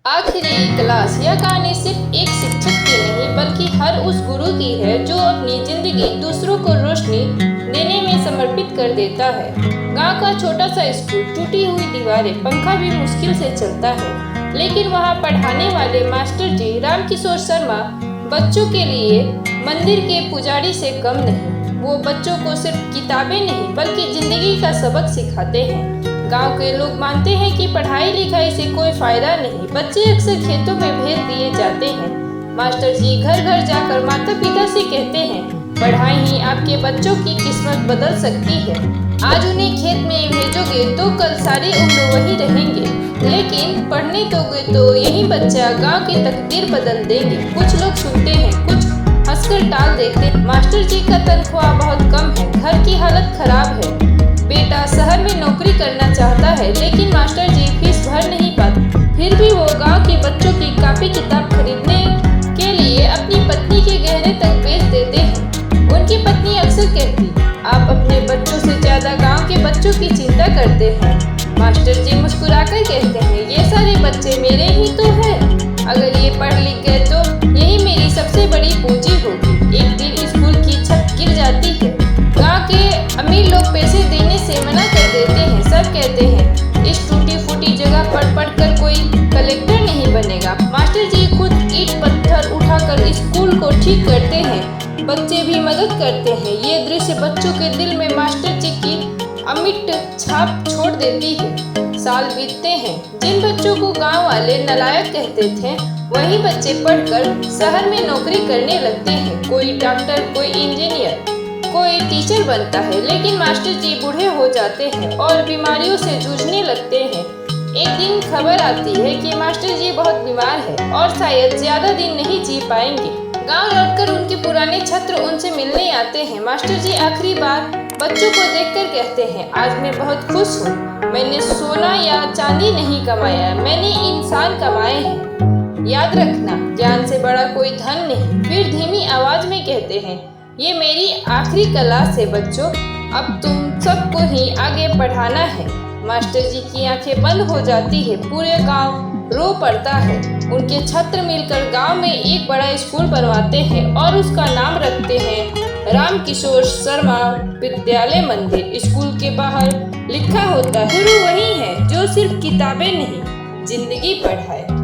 आखिरी क्लास यह कहानी सिर्फ एक शिक्षक की नहीं बल्कि हर उस गुरु की है जो अपनी जिंदगी दूसरों को रोशनी देने में समर्पित कर देता है। गांव का छोटा सा स्कूल, टूटी हुई दीवारें, पंखा भी मुश्किल से चलता है, लेकिन वहां पढ़ाने वाले मास्टर जी रामकिशोर शर्मा बच्चों के लिए मंदिर के पुजारी से कम नहीं। वो बच्चों को सिर्फ किताबें नहीं बल्कि जिंदगी का सबक सिखाते हैं। गांव के लोग मानते हैं कि पढ़ाई लिखाई से कोई फायदा नहीं। बच्चे अक्सर खेतों में भेज दिए जाते हैं। मास्टर जी घर घर जाकर माता पिता से कहते हैं, पढ़ाई ही आपके बच्चों की किस्मत बदल सकती है। आज उन्हें खेत में भेजोगे तो कल सारी उम्र वही रहेंगे, लेकिन पढ़ने दोगे तो यही बच्चा गांव की तकदीर बदल देंगे। कुछ लोग सुनते हैं, कुछ हंसकर टाल देते हैं। मास्टर जी का तनख्वाह बहुत कम है, घर की हालत खराब है, बेटा शहर में नौकरी करना चाहता है, लेकिन मास्टर जी फीस भर नहीं पाते। फिर भी वो गांव के बच्चों की कॉपी किताब खरीदने के लिए अपनी पत्नी के गहने तक बेच देते हैं। उनकी पत्नी अक्सर कहती, आप अपने बच्चों से ज्यादा गांव के बच्चों की चिंता करते हैं। मास्टर जी मुस्कुराकर कहते हैं, ये सारे बच्चे मेरे ही तो हैं। अगर ये पढ़ लिख गए तो यही मेरी सबसे बड़ी पूंजी होगी। एक दिन स्कूल की छत गिर जाती है। गाँव के अमीर लोग पैसे देने से मना कर देते हैं। सब कहते हैं, इस टूटी फूटी जगह पढ़ कर कोई कलेक्टर नहीं बनेगा। मास्टर जी खुद ईंट पत्थर उठाकर स्कूल को ठीक करते हैं, बच्चे भी मदद करते हैं। ये दृश्य बच्चों के दिल में मास्टर जी की अमिट छाप छोड़ देती है। साल बीतते हैं। जिन बच्चों को गांव वाले नालायक कहते थे, वही बच्चे पढ़कर शहर में नौकरी करने लगते हैं। कोई डॉक्टर, कोई इंजीनियर, कोई टीचर बनता है, लेकिन मास्टर जी बूढ़े हो जाते हैं और बीमारियों से जूझने लगते हैं। एक दिन खबर आती है कि मास्टर जी बहुत बीमार है और शायद ज्यादा दिन नहीं जी पाएंगे। गांव लौटकर उनके पुराने छात्र उनसे मिलने आते हैं। मास्टर जी आखिरी बार बच्चों को देखकर कहते हैं, आज मैं बहुत खुश हूँ। मैंने सोना या चांदी नहीं कमाया, मैंने इंसान कमाए हैं। याद रखना, ज्ञान से बड़ा कोई धन नहीं। फिर धीमी आवाज में कहते हैं, ये मेरी आखिरी क्लास है बच्चों, अब तुम सबको ही आगे पढ़ाना है। मास्टर जी की आंखें बंद हो जाती है। पूरे गांव रो पड़ता है। उनके छात्र मिलकर गांव में एक बड़ा स्कूल बनवाते हैं और उसका नाम रखते हैं रामकिशोर शर्मा विद्यालय मंदिर। स्कूल के बाहर लिखा होता है, गुरु वही है जो सिर्फ किताबें नहीं जिंदगी पढ़ाए।